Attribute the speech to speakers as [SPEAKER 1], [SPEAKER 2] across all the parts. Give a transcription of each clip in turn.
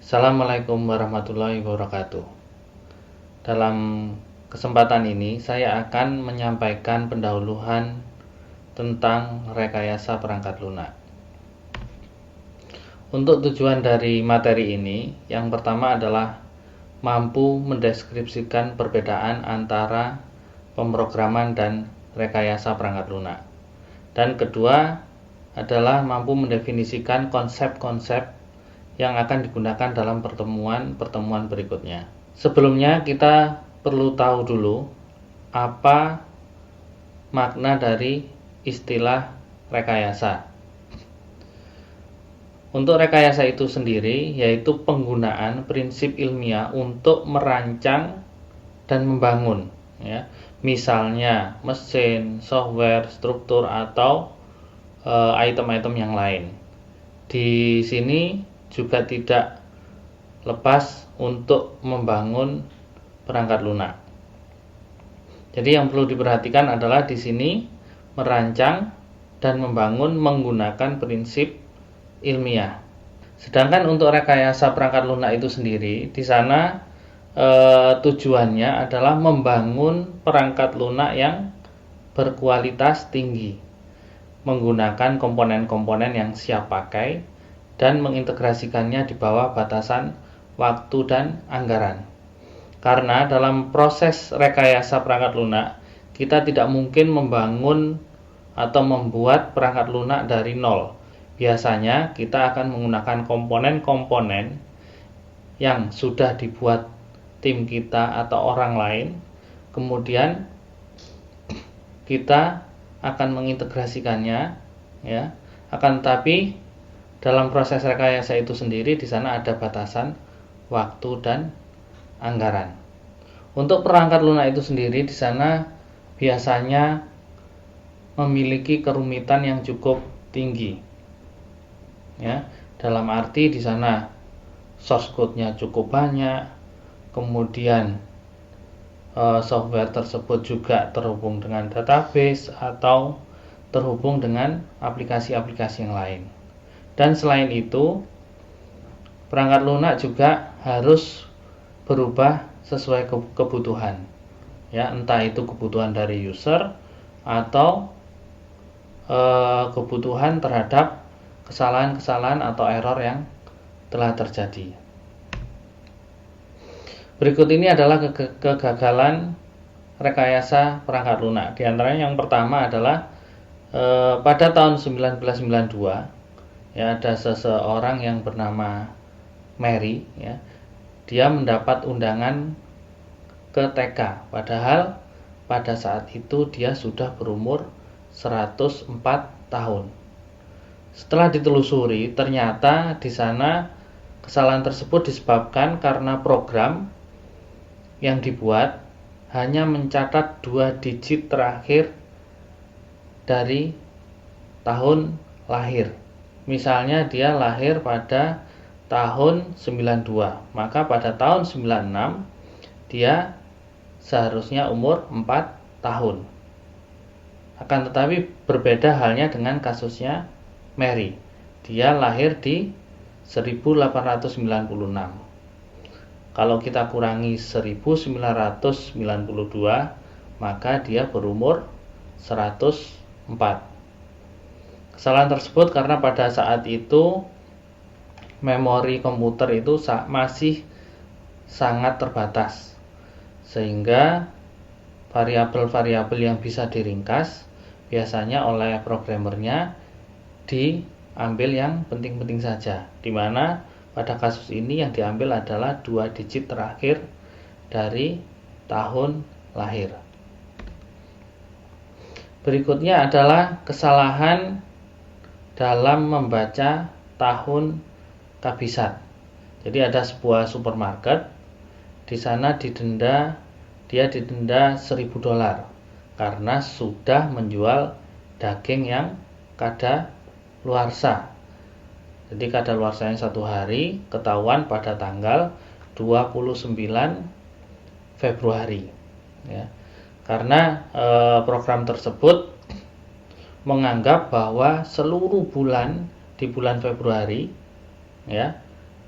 [SPEAKER 1] Assalamualaikum warahmatullahi wabarakatuh. Dalam kesempatan ini saya akan menyampaikan pendahuluan tentang rekayasa perangkat lunak. Untuk tujuan dari materi ini, yang pertama adalah mampu mendeskripsikan perbedaan antara pemrograman dan rekayasa perangkat lunak. Dan kedua adalah mampu mendefinisikan konsep-konsep yang akan digunakan dalam pertemuan berikutnya. Sebelumnya kita perlu tahu dulu apa makna dari istilah rekayasa. Untuk rekayasa itu sendiri yaitu penggunaan prinsip ilmiah untuk merancang dan membangun, ya. Misalnya mesin, software, struktur atau item-item yang lain. Di sini juga tidak lepas untuk membangun perangkat lunak. Jadi yang perlu diperhatikan adalah di sini merancang dan membangun menggunakan prinsip ilmiah. Sedangkan untuk rekayasa perangkat lunak itu sendiri, di sana tujuannya adalah membangun perangkat lunak yang berkualitas tinggi, menggunakan komponen-komponen yang siap pakai dan mengintegrasikannya di bawah batasan waktu dan anggaran. Karena dalam proses rekayasa perangkat lunak, kita tidak mungkin membangun atau membuat perangkat lunak dari nol. Biasanya kita akan menggunakan komponen-komponen yang sudah dibuat tim kita atau orang lain, kemudian kita akan mengintegrasikannya, ya. Akan tetapi dalam proses rekayasa itu sendiri di sana ada batasan waktu dan anggaran. Untuk perangkat lunak itu sendiri di sana biasanya memiliki kerumitan yang cukup tinggi, ya. Dalam arti di sana source code-nya cukup banyak, kemudian software tersebut juga terhubung dengan database atau terhubung dengan aplikasi-aplikasi yang lain. Dan selain itu, perangkat lunak juga harus berubah sesuai kebutuhan, ya, entah itu kebutuhan dari user atau kebutuhan terhadap kesalahan-kesalahan atau error yang telah terjadi. Berikut ini adalah kegagalan rekayasa perangkat lunak. Di antaranya yang pertama adalah pada tahun 1992, ya, ada seseorang yang bernama Mary, ya. Dia mendapat undangan ke TK, padahal pada saat itu dia sudah berumur 104 tahun. Setelah ditelusuri, ternyata di sana kesalahan tersebut disebabkan karena program yang dibuat hanya mencatat 2 digit terakhir dari tahun lahir. Misalnya dia lahir pada tahun 92, maka pada tahun 96 dia seharusnya umur 4 tahun. Akan tetapi berbeda halnya dengan kasusnya Mary. Dia lahir di 1896. Kalau kita kurangi 1992, maka dia berumur 104. Kesalahan tersebut karena pada saat itu memori komputer itu masih sangat terbatas, sehingga variabel-variabel yang bisa diringkas biasanya oleh programmernya diambil yang penting-penting saja, di mana pada kasus ini yang diambil adalah 2 digit terakhir dari tahun lahir. Berikutnya adalah kesalahan dalam membaca tahun kabisat. Jadi ada sebuah supermarket, di sana dia didenda $1.000 karena sudah menjual daging yang kadaluarsa. Jadi kadaluarsanya 1 hari, ketahuan pada tanggal 29 Februari, ya. Karena program tersebut menganggap bahwa seluruh bulan di bulan Februari, ya,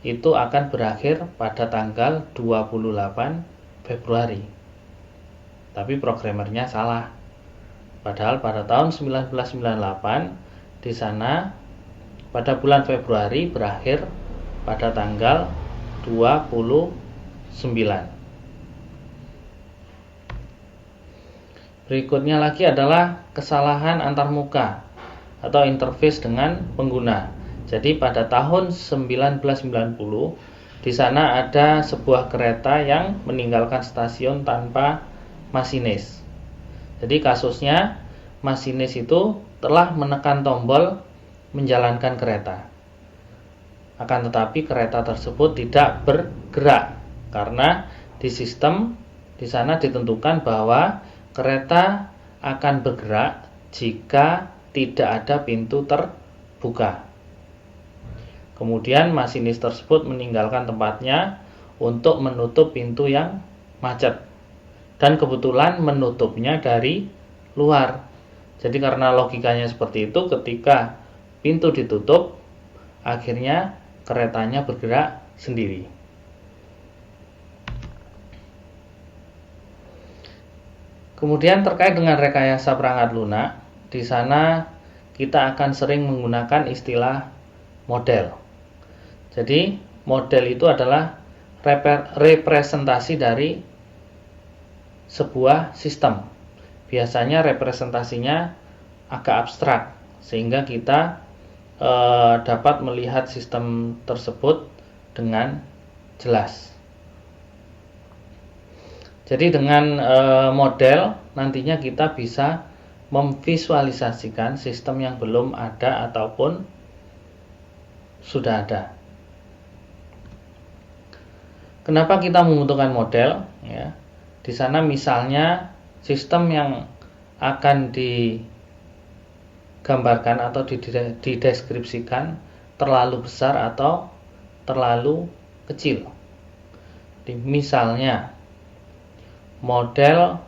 [SPEAKER 1] itu akan berakhir pada tanggal 28 Februari. Tapi programmernya salah. Padahal pada tahun 1998 di sana pada bulan Februari berakhir pada tanggal 29. Berikutnya lagi adalah kesalahan antarmuka atau interface dengan pengguna. Jadi pada tahun 1990 di sana ada sebuah kereta yang meninggalkan stasiun tanpa masinis. Jadi kasusnya masinis itu telah menekan tombol menjalankan kereta. Akan tetapi kereta tersebut tidak bergerak karena di sistem di sana ditentukan bahwa kereta akan bergerak jika tidak ada pintu terbuka. Kemudian masinis tersebut meninggalkan tempatnya untuk menutup pintu yang macet. Dan kebetulan menutupnya dari luar. Jadi karena logikanya seperti itu, ketika pintu ditutup, akhirnya keretanya bergerak sendiri. Kemudian terkait dengan rekayasa perangkat lunak, di sana kita akan sering menggunakan istilah model. Jadi model itu adalah representasi dari sebuah sistem. Biasanya representasinya agak abstrak sehingga kita dapat melihat sistem tersebut dengan jelas. Jadi dengan model nantinya kita bisa memvisualisasikan sistem yang belum ada ataupun sudah ada. Kenapa kita membutuhkan model? Ya, di sana misalnya sistem yang akan digambarkan atau dideskripsikan terlalu besar atau terlalu kecil. Misalnya model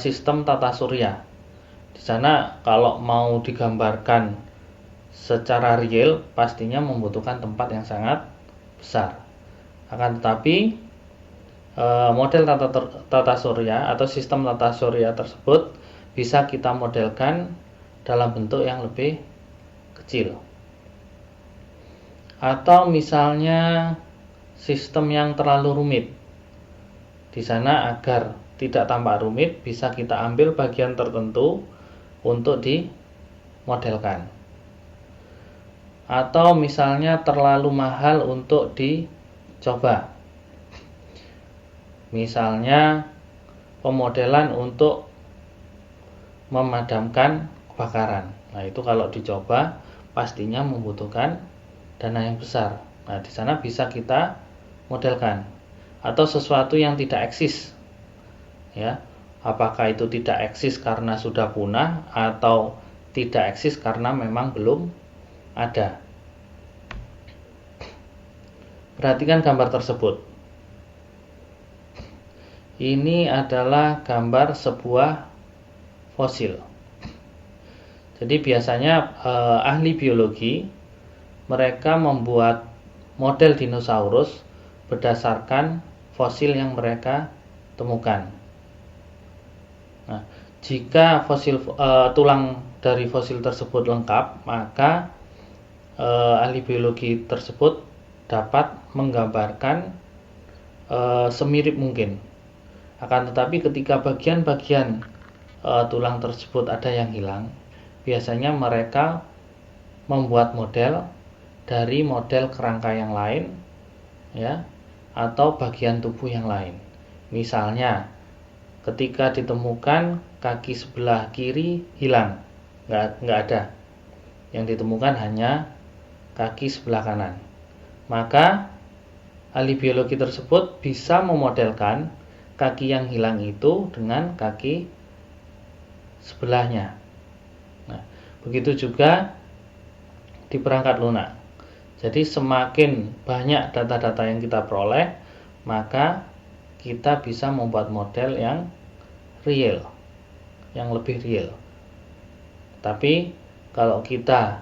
[SPEAKER 1] sistem tata surya. Di sana kalau mau digambarkan secara real pastinya membutuhkan tempat yang sangat besar. Akan tetapi model tata surya atau sistem tata surya tersebut bisa kita modelkan dalam bentuk yang lebih kecil. Atau misalnya sistem yang terlalu rumit. Di sana agar tidak tampak rumit bisa kita ambil bagian tertentu untuk dimodelkan. Atau misalnya terlalu mahal untuk dicoba. Misalnya pemodelan untuk memadamkan kebakaran. Nah, itu kalau dicoba pastinya membutuhkan dana yang besar. Nah, di sana bisa kita modelkan. Atau sesuatu yang tidak eksis. Ya, apakah itu tidak eksis karena sudah punah atau tidak eksis karena memang belum ada. Perhatikan gambar tersebut. Ini adalah gambar sebuah fosil. Jadi biasanya ahli biologi mereka membuat model dinosaurus berdasarkan fosil yang mereka temukan. Nah, jika tulang dari fosil tersebut lengkap, maka ahli biologi tersebut dapat menggambarkan semirip mungkin. Akan tetapi ketika bagian-bagian tulang tersebut ada yang hilang, biasanya mereka membuat model dari model kerangka yang lain, ya, atau bagian tubuh yang lain. Misalnya, ketika ditemukan kaki sebelah kiri hilang, nggak ada. Yang ditemukan hanya kaki sebelah kanan. Maka ahli biologi tersebut bisa memodelkan kaki yang hilang itu dengan kaki sebelahnya. Nah, begitu juga di perangkat lunak. Jadi semakin banyak data-data yang kita peroleh, maka kita bisa membuat model yang real, yang lebih real. Tapi kalau kita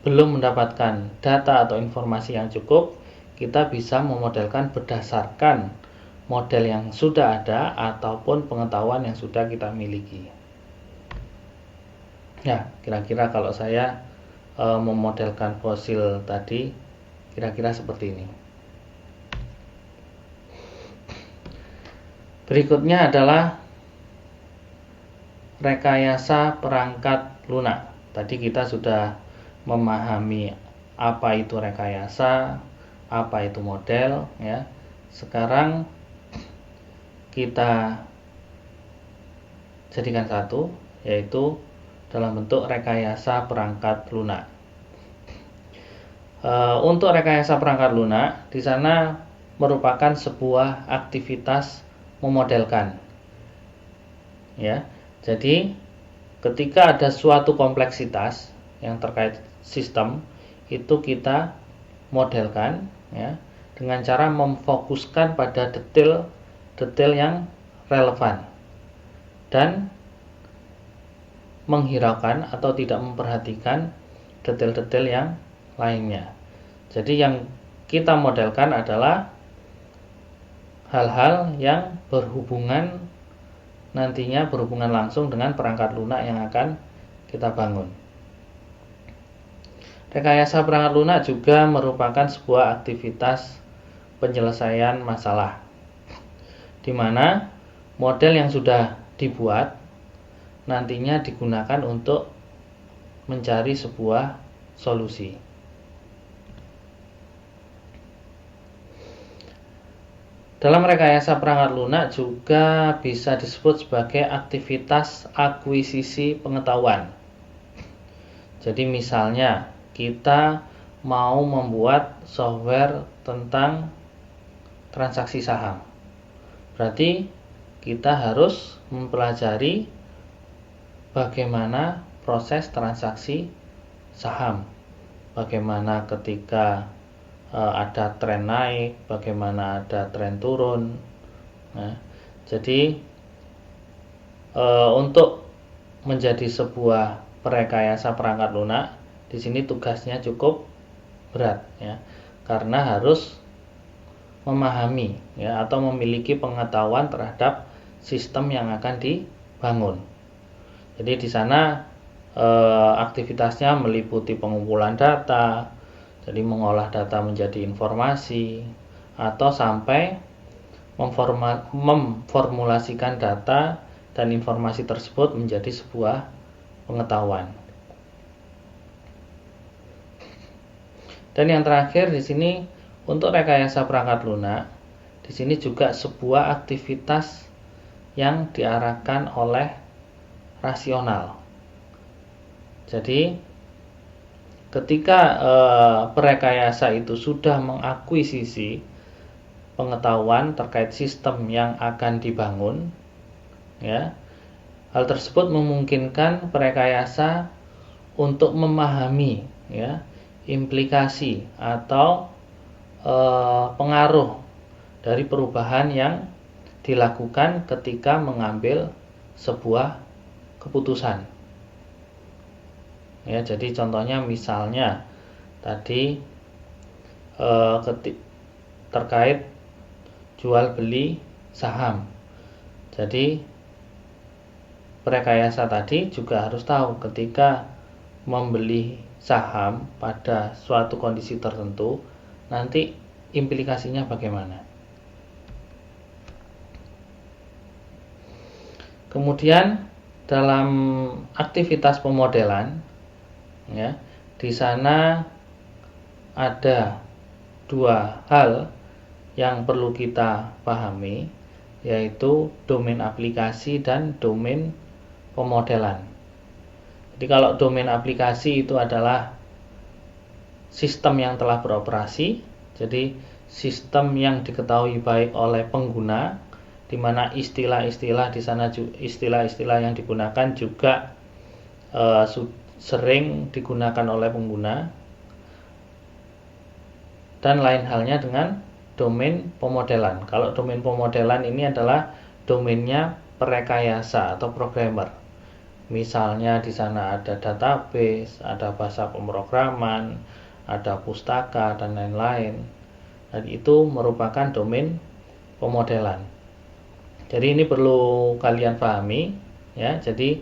[SPEAKER 1] belum mendapatkan data atau informasi yang cukup, kita bisa memodelkan berdasarkan model yang sudah ada ataupun pengetahuan yang sudah kita miliki. Ya, kira-kira kalau saya memodelkan fosil tadi, kira-kira seperti ini. Berikutnya adalah rekayasa perangkat lunak. Tadi kita sudah memahami apa itu rekayasa, apa itu model, ya. Sekarang kita jadikan satu, yaitu dalam bentuk rekayasa perangkat lunak. Untuk rekayasa perangkat lunak, di sana merupakan sebuah aktivitas memodelkan. Ya, jadi ketika ada suatu kompleksitas yang terkait sistem, itu kita modelkan, ya, dengan cara memfokuskan pada detail yang relevan dan menghiraukan atau tidak memperhatikan detail-detail yang lainnya. Jadi yang kita modelkan adalah hal-hal yang nantinya berhubungan langsung dengan perangkat lunak yang akan kita bangun. Rekayasa perangkat lunak juga merupakan sebuah aktivitas penyelesaian masalah, di mana model yang sudah dibuat nantinya digunakan untuk mencari sebuah solusi. Dalam rekayasa perangkat lunak juga bisa disebut sebagai aktivitas akuisisi pengetahuan. Jadi misalnya kita mau membuat software tentang transaksi saham. Berarti kita harus mempelajari bagaimana proses transaksi saham. Bagaimana ketika ada tren naik, bagaimana ada tren turun. Nah, jadi untuk menjadi sebuah perekayasa perangkat lunak, di sini tugasnya cukup berat, ya, karena harus memahami, ya, atau memiliki pengetahuan terhadap sistem yang akan dibangun. Jadi di sana aktivitasnya meliputi pengumpulan data, jadi mengolah data menjadi informasi, atau sampai memformulasikan data dan informasi tersebut menjadi sebuah pengetahuan. Dan yang terakhir di sini untuk rekayasa perangkat lunak, di sini juga sebuah aktivitas yang diarahkan oleh rasional. Jadi ketika perekayasa itu sudah mengakuisisi pengetahuan terkait sistem yang akan dibangun, ya, hal tersebut memungkinkan perekayasa untuk memahami, ya, implikasi atau pengaruh dari perubahan yang dilakukan ketika mengambil sebuah keputusan. Ya, jadi contohnya misalnya tadi terkait jual beli saham. Jadi perekayasa tadi juga harus tahu ketika membeli saham pada suatu kondisi tertentu, nanti implikasinya bagaimana. Kemudian dalam aktivitas pemodelan, ya, di sana ada dua hal yang perlu kita pahami, yaitu domain aplikasi dan domain pemodelan. Jadi kalau domain aplikasi itu adalah sistem yang telah beroperasi, jadi sistem yang diketahui baik oleh pengguna, di mana istilah-istilah di sana, istilah-istilah yang digunakan juga sering digunakan oleh pengguna. Dan lain halnya dengan domain pemodelan. Kalau domain pemodelan ini adalah domainnya perekayasa atau programmer. Misalnya di sana ada database, ada bahasa pemrograman, ada pustaka dan lain-lain. Dan itu merupakan domain pemodelan. Jadi ini perlu kalian pahami ya. Jadi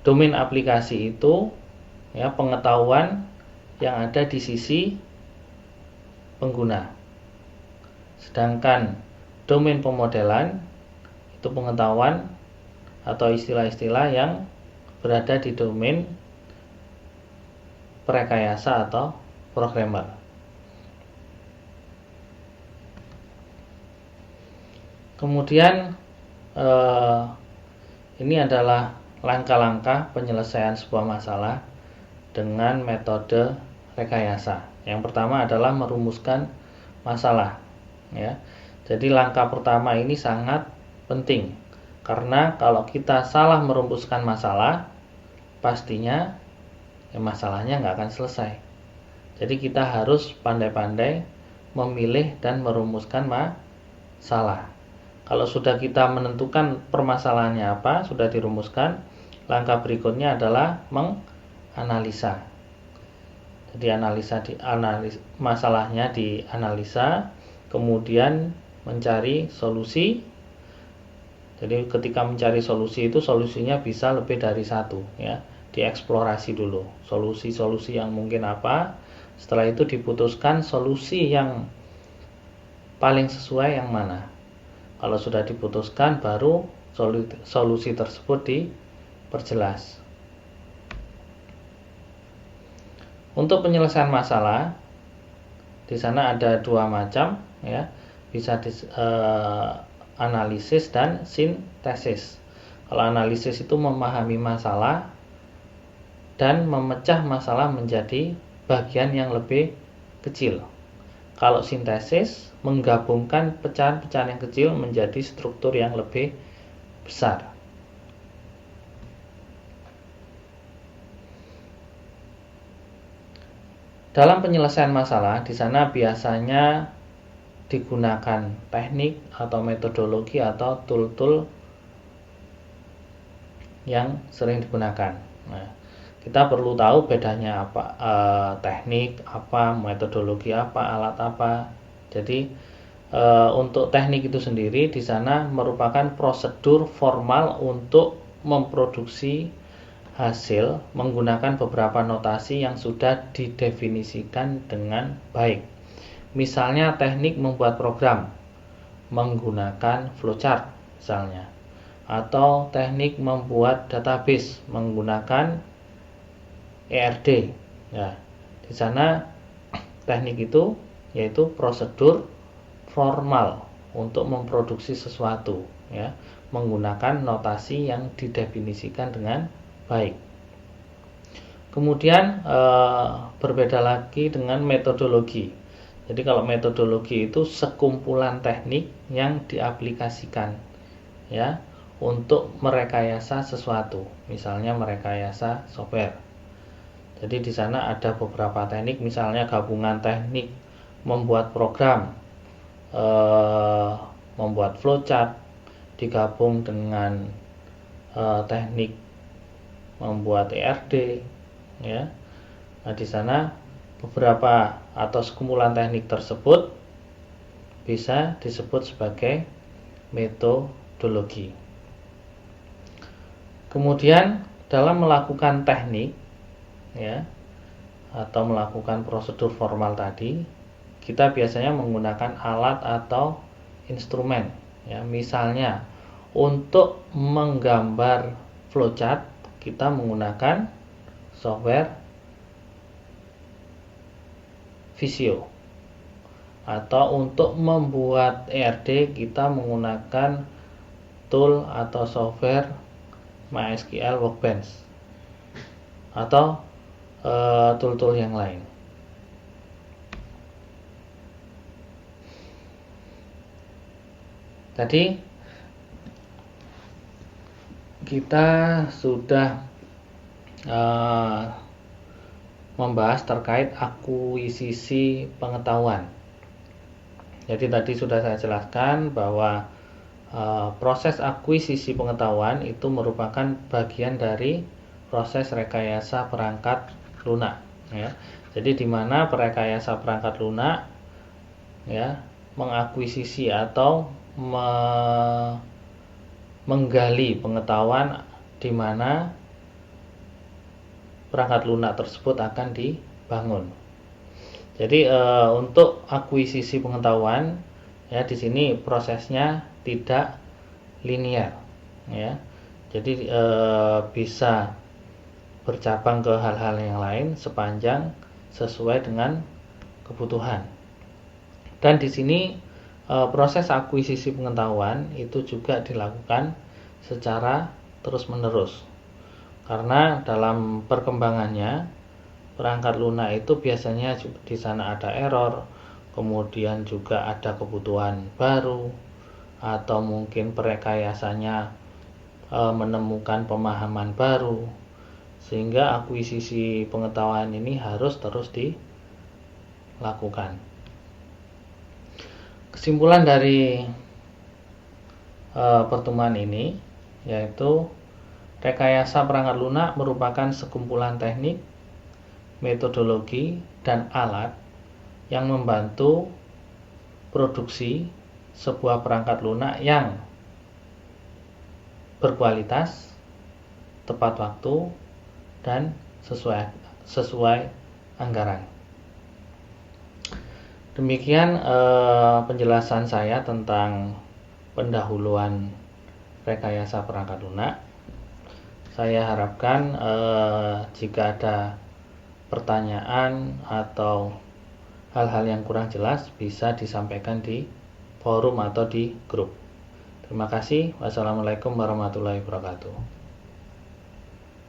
[SPEAKER 1] domain aplikasi itu ya pengetahuan yang ada di sisi pengguna. Sedangkan domain pemodelan itu pengetahuan atau istilah-istilah yang berada di domain perekayasa atau programmer. Kemudian ini adalah langkah-langkah penyelesaian sebuah masalah dengan metode rekayasa. Yang pertama adalah merumuskan masalah ya. Jadi langkah pertama ini sangat penting karena kalau kita salah merumuskan masalah, pastinya ya masalahnya nggak akan selesai. Jadi kita harus pandai-pandai memilih dan merumuskan masalah. Kalau sudah kita menentukan permasalahannya apa, sudah dirumuskan, langkah berikutnya adalah menganalisa. Jadi masalahnya dianalisa, kemudian mencari solusi. Jadi ketika mencari solusi itu solusinya bisa lebih dari satu ya. Dieksplorasi dulu solusi-solusi yang mungkin apa. Setelah itu diputuskan solusi yang paling sesuai yang mana. Kalau sudah diputuskan baru solusi tersebut diperjelas. Untuk penyelesaian masalah di sana ada dua macam ya. Bisa analisis dan sintesis. Kalau analisis itu memahami masalah dan memecah masalah menjadi bagian yang lebih kecil. Kalau sintesis menggabungkan pecahan-pecahan yang kecil menjadi struktur yang lebih besar. Dalam penyelesaian masalah di sana biasanya digunakan teknik atau metodologi atau tool-tool yang sering digunakan. Nah, kita perlu tahu bedanya apa, teknik apa, metodologi apa, alat apa. Jadi untuk teknik itu sendiri di sana merupakan prosedur formal untuk memproduksi hasil menggunakan beberapa notasi yang sudah didefinisikan dengan baik. Misalnya teknik membuat program menggunakan flowchart misalnya, atau teknik membuat database menggunakan ERD. Ya, di sana teknik itu yaitu prosedur formal untuk memproduksi sesuatu ya, menggunakan notasi yang didefinisikan dengan baik. Kemudian berbeda lagi dengan metodologi. Jadi kalau metodologi itu sekumpulan teknik yang diaplikasikan ya untuk merekayasa sesuatu, misalnya merekayasa software. Jadi di sana ada beberapa teknik, misalnya gabungan teknik membuat program, membuat flowchart digabung dengan teknik membuat ERD ya. Nah, di sana beberapa atau sekumpulan teknik tersebut bisa disebut sebagai metodologi. Kemudian dalam melakukan teknik ya atau melakukan prosedur formal tadi, kita biasanya menggunakan alat atau instrumen ya. Misalnya untuk menggambar flowchart kita menggunakan software Visio, atau untuk membuat ERD kita menggunakan tool atau software MySQL Workbench atau tool-tool yang lain. Tadi kita sudah membahas terkait akuisisi pengetahuan. Jadi tadi sudah saya jelaskan bahwa proses akuisisi pengetahuan itu merupakan bagian dari proses rekayasa perangkat lunak, ya. Jadi di mana perekayasa perangkat lunak, ya, mengakuisisi atau menggali pengetahuan di mana perangkat lunak tersebut akan dibangun. Jadi untuk akuisisi pengetahuan, ya, di sini prosesnya tidak linear, ya. Jadi bisa bercabang ke hal-hal yang lain sepanjang sesuai dengan kebutuhan. Dan di sini proses akuisisi pengetahuan itu juga dilakukan secara terus-menerus. Karena dalam perkembangannya perangkat lunak itu biasanya di sana ada error, kemudian juga ada kebutuhan baru, atau mungkin perekayasanya menemukan pemahaman baru, sehingga akuisisi pengetahuan ini harus terus dilakukan. Kesimpulan dari pertemuan ini yaitu rekayasa perangkat lunak merupakan sekumpulan teknik, metodologi, dan alat yang membantu produksi sebuah perangkat lunak yang berkualitas, tepat waktu, dan sesuai anggaran. Demikian penjelasan saya tentang pendahuluan rekayasa perangkat lunak. Saya harapkan jika ada pertanyaan atau hal-hal yang kurang jelas bisa disampaikan di forum atau di grup. Terima kasih. Wassalamualaikum warahmatullahi wabarakatuh.